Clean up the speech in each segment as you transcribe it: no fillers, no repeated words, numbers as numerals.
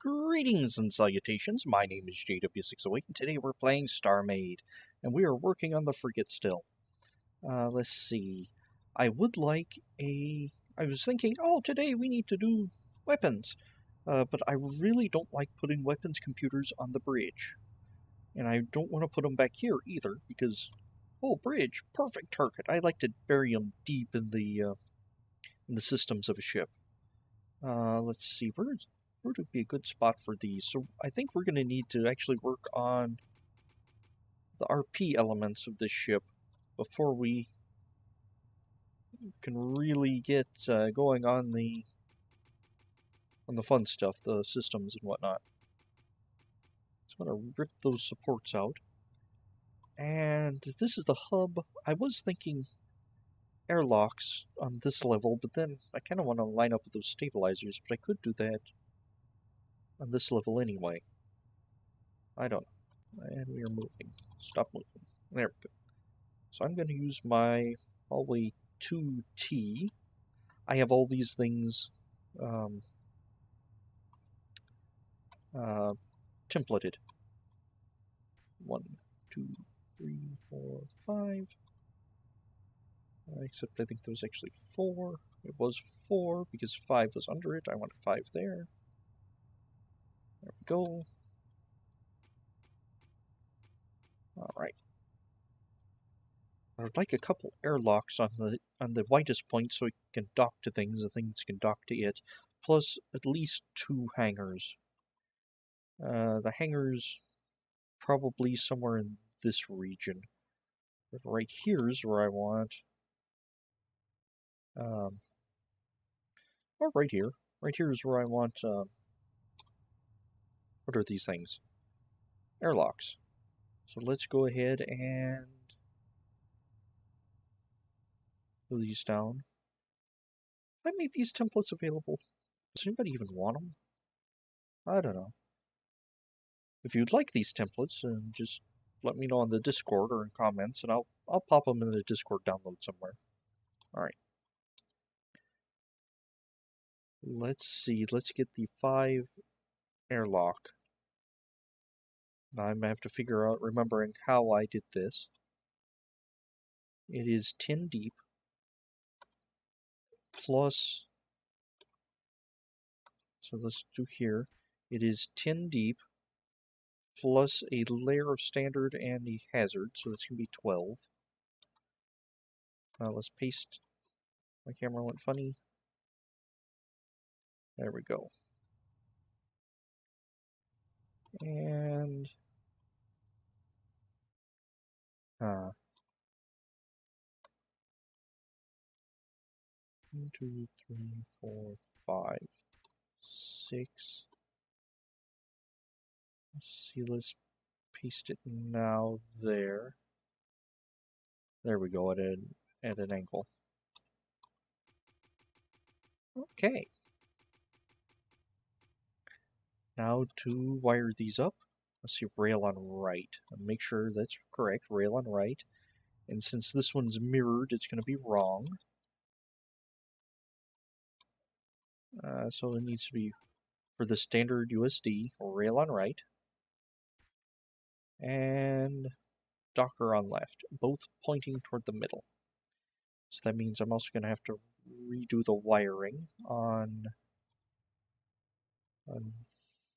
Greetings and salutations, my name is JW608, and today we're playing Starmade, and we are working on the Frigate still. Let's see, I was thinking, oh, today we need to do weapons, but I really don't like putting weapons computers on the bridge. And I don't want to put them back here either, because, oh, bridge, perfect target. I like to bury them deep in the systems of a ship. Let's see, where would be a good spot for these? So I think we're going to need to actually work on the RP elements of this ship before we can really get going on the fun stuff, the systems and whatnot. So I'm going to rip those supports out. And this is the hub. I was thinking airlocks on this level, but then I kind of want to line up with those stabilizers, but I could do that on this level anyway. I don't know. And we are moving. Stop moving. There we go. So I'm going to use my hallway 2T. I have all these things templated. 1, 2, 3, 4, 5. Except I think there was actually 4. It was 4 because 5 was under it. I want 5 there. There we go. Alright. I would like a couple airlocks on the widest point so it can dock to things and things can dock to it. Plus at least 2 hangars. The hangars probably somewhere in this region. But right here's where I want or right here. Right here is where I want what are these things? Airlocks. So let's go ahead and put these down. I made these templates available. Does anybody even want them? I don't know. If you'd like these templates, just let me know on the Discord or in comments, and I'll pop them in the Discord download somewhere. Alright. Let's see. Let's get the 5 airlock. Now I'm going to have to figure out, remembering how I did this. It is 10 deep plus, so let's do here, it is 10 deep plus a layer of standard and a hazard, so it's going to be 12. Now let's paste. My camera went funny. There we go. And 1, 2, 3, 4, 5, 6. Let's see, let's paste it now there. There we go, at an angle. Okay. Now to wire these up. Let's see, rail on right. And make sure that's correct, rail on right. And since this one's mirrored, it's going to be wrong. So it needs to be, for the standard USD, rail on right. And docker on left, both pointing toward the middle. So that means I'm also going to have to redo the wiring on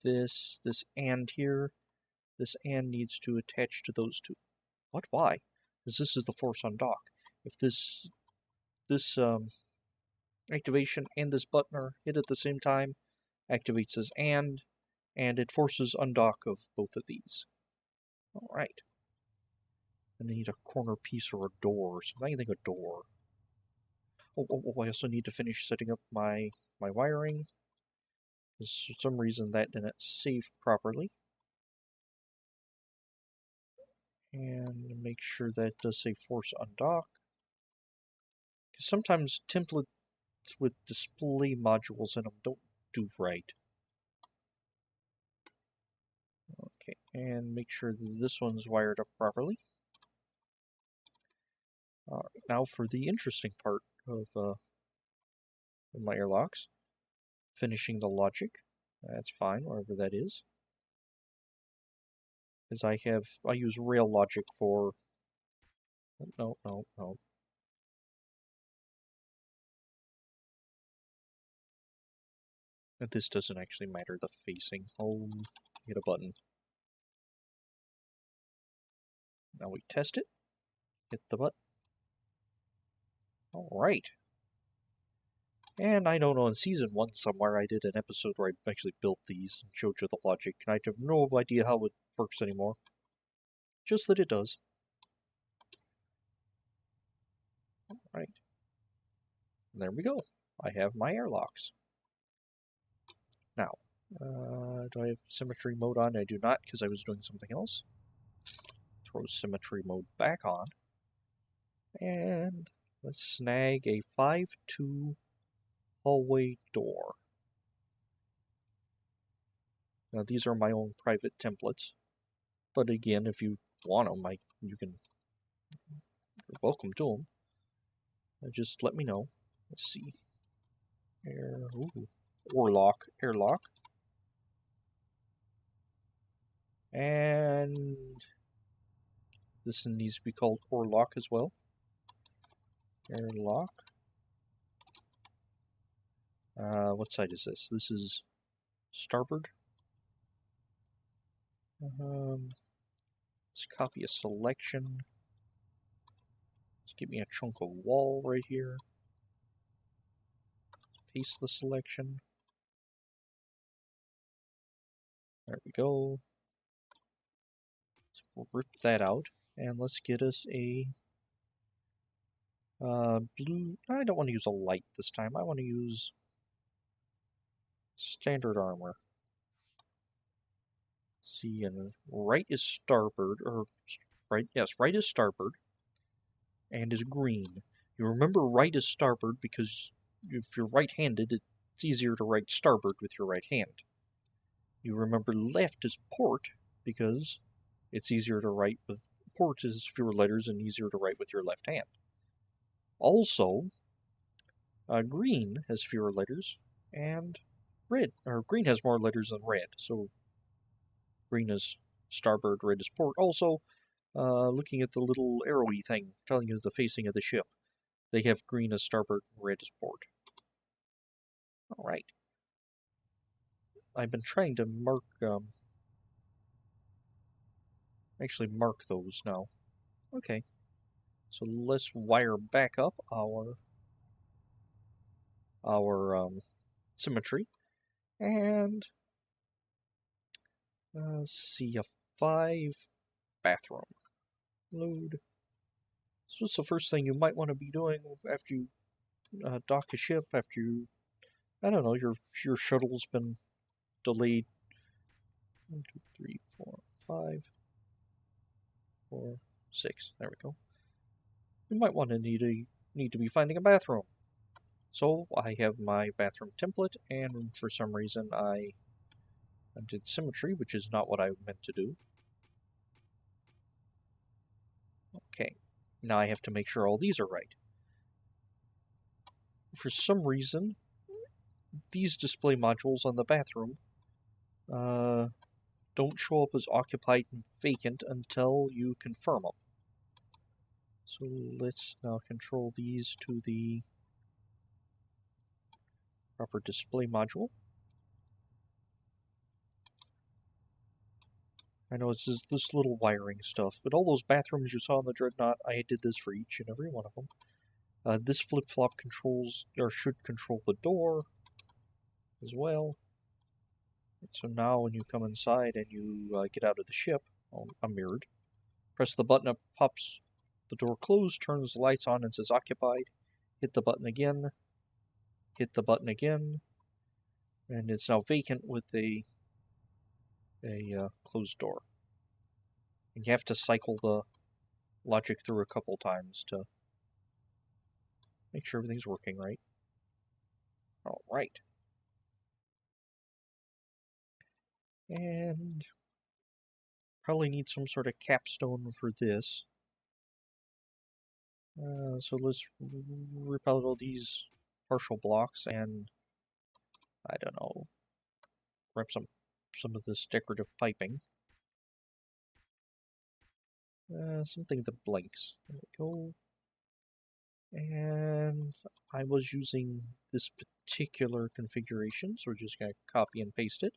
this and here. This and needs to attach to those two. What? Why? Because this is the force on dock. If this activation and this button are hit at the same time, activates as and it forces undock of both of these. Alright. I need a corner piece or a door, so I think a door. Oh, I also need to finish setting up my wiring, because for some reason that didn't save properly. And make sure that does say force undock. Because sometimes templates with display modules in them don't do right. Okay, and make sure that this one's wired up properly. Alright, now for the interesting part of my airlocks. Finishing the logic. That's fine, whatever that is. Because I use rail logic for... No, no, no. But this doesn't actually matter, the facing. Oh, hit a button. Now we test it. Hit the button. Alright. And I don't know, in Season 1 somewhere I did an episode where I actually built these and showed you the logic, and I have no idea how it works anymore. Just that it does. Alright. There we go. I have my airlocks. Now, do I have symmetry mode on? I do not, because I was doing something else. Throw symmetry mode back on. And let's snag a 5-2 hallway door. Now, these are my own private templates. But again, if you want them, you're welcome to them. Just let me know. Let's see. Airlock. And this needs to be called Airlock as well. Airlock. What side is this? This is starboard. Let's copy a selection. Let's give me a chunk of wall right here. Paste the selection. There we go. Let's rip that out, and let's get us a blue. I don't want to use a light this time. I want to use standard armor. See, and right is starboard, or right? Yes, right is starboard, and is green. You remember right is starboard because if you're right-handed, it's easier to write starboard with your right hand. You remember left is port because it's easier to write with port is fewer letters and easier to write with your left hand. Also, green has fewer letters, and green has more letters than red, so green is starboard, red is port. Also, looking at the little arrowy thing telling you the facing of the ship, they have green as starboard, red as port. Alright. I've been trying to mark, actually mark those now. Okay. So let's wire back up our symmetry. And let's see, a 5 bathroom. Load. So what's the first thing you might want to be doing after you dock a ship, after you, I don't know, your shuttle's been delayed. 1, 2, 3, 4, 5, 4, 6. There we go. You might want to need to be finding a bathroom. So I have my bathroom template, and for some reason I did symmetry, which is not what I meant to do. Okay, now I have to make sure all these are right. For some reason, these display modules on the bathroom don't show up as occupied and vacant until you confirm them. So let's now control these to the proper display module. I know it's this little wiring stuff, but all those bathrooms you saw in the Dreadnought, I did this for each and every one of them. This flip-flop controls, or should control the door as well. So now when you come inside and you get out of the ship, I'm mirrored, press the button, it pops the door closed, turns the lights on and says occupied. Hit the button again, hit the button again, and it's now vacant with a closed door. And you have to cycle the logic through a couple times to make sure everything's working right. Alright. And probably need some sort of capstone for this. So let's rip out all these partial blocks and, I don't know, grab some of this decorative piping. Something that blinks. There we go. And I was using this particular configuration, so we're just going to copy and paste it.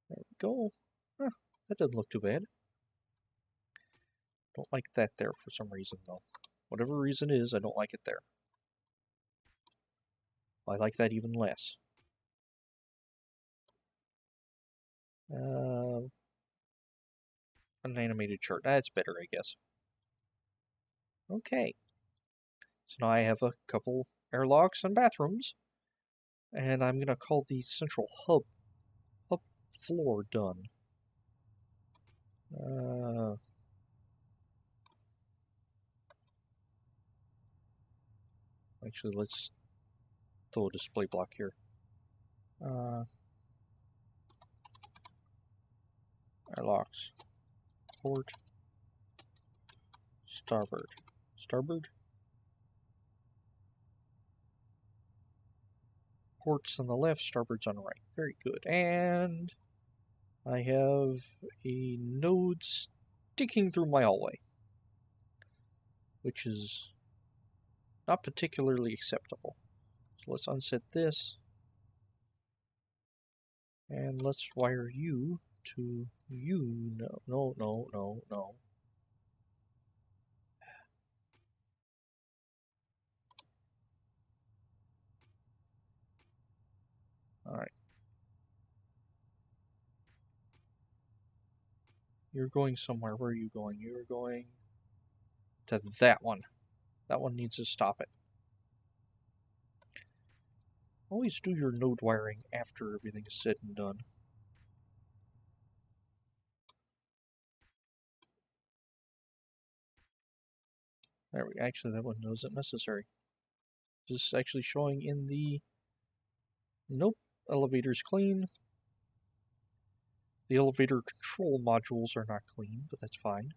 There we go. Huh, that doesn't look too bad. Don't like that there for some reason, though. Whatever reason is, I don't like it there. I like that even less. An animated chart. That's better, I guess. Okay. So now I have a couple airlocks and bathrooms. And I'm going to call the central hub floor done. Actually, let's throw a display block here. Airlocks. Port. Starboard. Starboard? Ports on the left, starboard's on the right. Very good. And I have a node sticking through my hallway, which is not particularly acceptable. So let's unset this. And let's wire you to you. No. Alright. You're going somewhere. Where are you going? You're going to that one. That one needs to stop it. Always do your node wiring after everything is said and done. There we go. Actually, that one wasn't necessary. This is actually showing in the... Nope. Elevator's clean. The elevator control modules are not clean, but that's fine.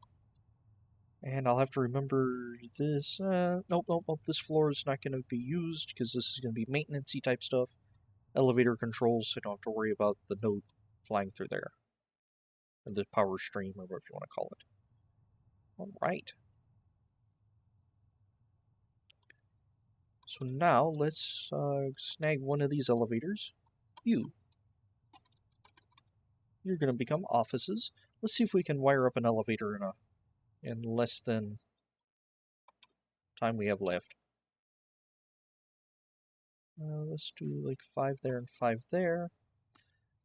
And I'll have to remember this. Nope. This floor is not going to be used because this is going to be maintenance-y type stuff. Elevator controls, I don't have to worry about the node flying through there. Or the power stream, or whatever you want to call it. Alright. So now let's snag one of these elevators. You're going to become offices. Let's see if we can wire up an elevator in less than time we have left. Let's do like 5 there and 5 there.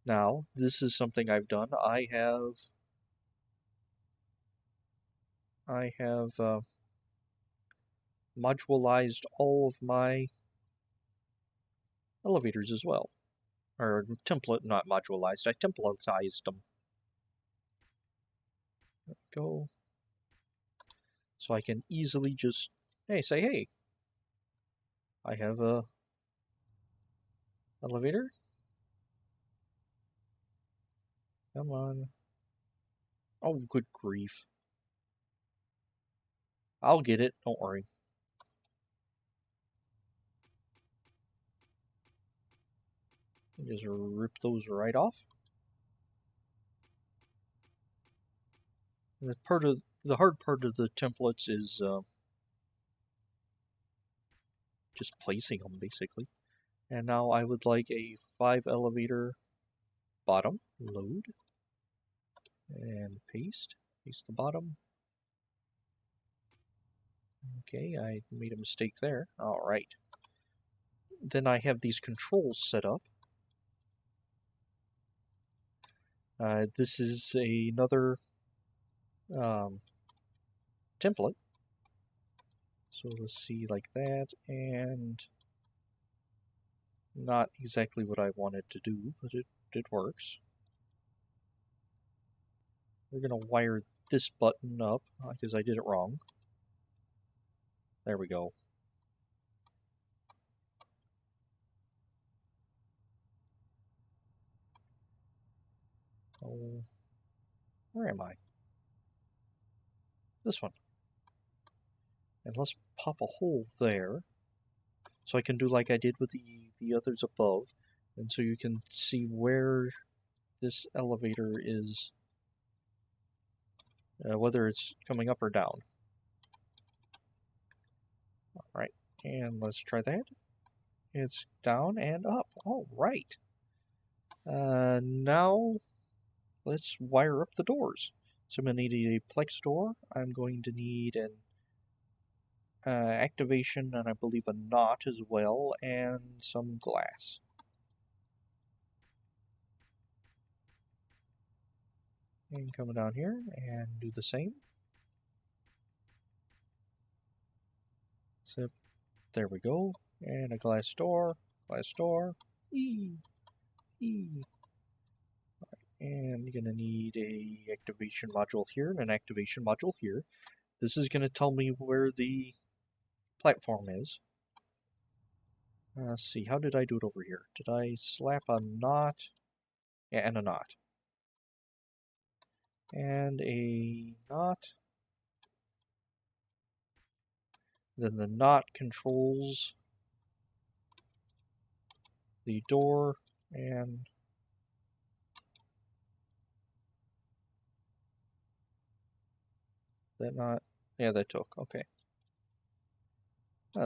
Now, this is something I've done. I have modularized all of my elevators as well. Or template, not modularized. I templatized them. There we go. So I can easily just, say, hey, I have a elevator. Come on. Oh, good grief. I'll get it, don't worry. Just rip those right off. And the hard part of the templates is just placing them, basically. And now I would like a 5 elevator bottom. Load. And paste. Paste the bottom. Okay, I made a mistake there. Alright. Then I have these controls set up. This is another template. So let's see, like that, and not exactly what I wanted to do, but it works. We're going to wire this button up, because I did it wrong. There we go. Oh, where am I? This one. And let's pop a hole there, so I can do like I did with the others above. And so you can see where this elevator is, whether it's coming up or down. Alright, and let's try that. It's down and up. Alright. Now, let's wire up the doors. So I'm going to need a plex door. I'm going to need an activation and I believe a knot as well, and some glass. And come down here and do the same. So there we go. And a glass door. And you're going to need a activation module here and an activation module here. This is going to tell me where the platform is. Let's see, how did I do it over here? Did I slap a knot? Yeah, and a knot. And a knot. Then the knot controls the door and that knot. Yeah, that took. Okay.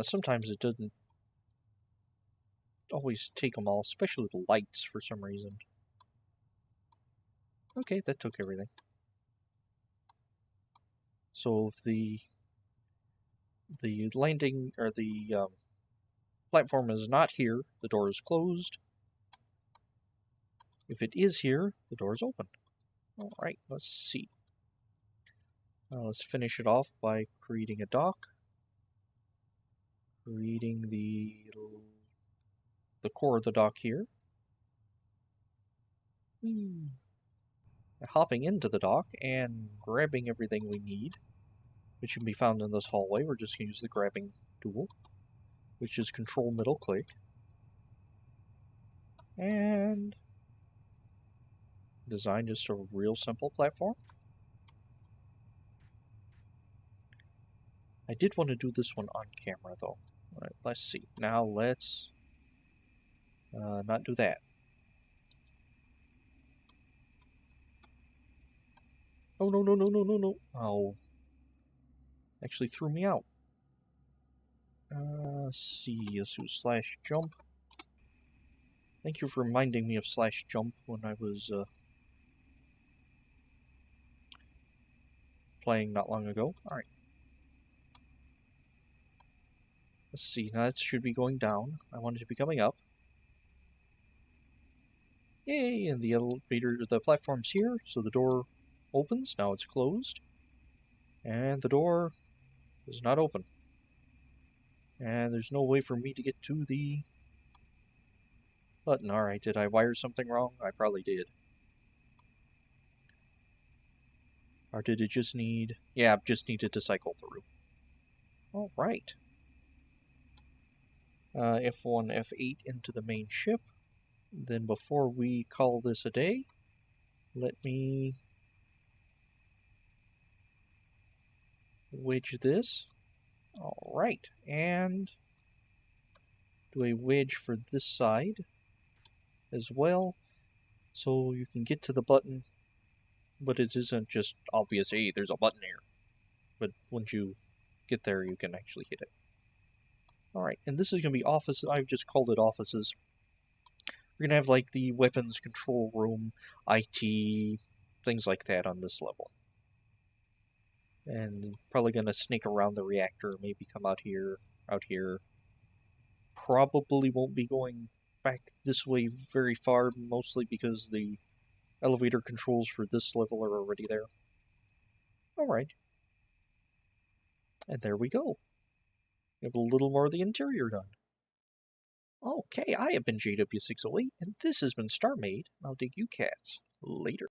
Sometimes it doesn't always take them all, especially the lights for some reason. Okay, that took everything. So if the landing or the platform is not here, the door is closed. If it is here, the door is open. Alright, let's see. Let's finish it off by creating a dock. Creating the core of the dock here. Hopping into the dock and grabbing everything we need, which can be found in this hallway. We're just going to use the grabbing tool, which is control middle click. And design just a real simple platform. I did want to do this one on camera though. Alright, let's see. Now let's not do that. Oh, no. Oh. Actually threw me out. Let's see. Let's do slash jump. Thank you for reminding me of slash jump when I was playing not long ago. Alright. Let's see. Now that should be going down. I want it to be coming up. Yay! And the elevator, the platform's here, so the door opens. Now it's closed. And the door is not open. And there's no way for me to get to the button. Alright, did I wire something wrong? I probably did. Or did it just need... Yeah, just needed to cycle through. Alright. F1, F8 into the main ship. Then before we call this a day, let me wedge this. Alright, and do a wedge for this side as well, so you can get to the button, but it isn't just obvious, hey, there's a button here. But once you get there, you can actually hit it. Alright, and this is going to be offices. I've just called it offices. We're going to have like the weapons control room, IT, things like that on this level. And probably going to sneak around the reactor, maybe come out here, Probably won't be going back this way very far, mostly because the elevator controls for this level are already there. Alright. And there we go. We have a little more of the interior done. Okay, I have been JW608, and this has been Starmade. I'll dig you cats later.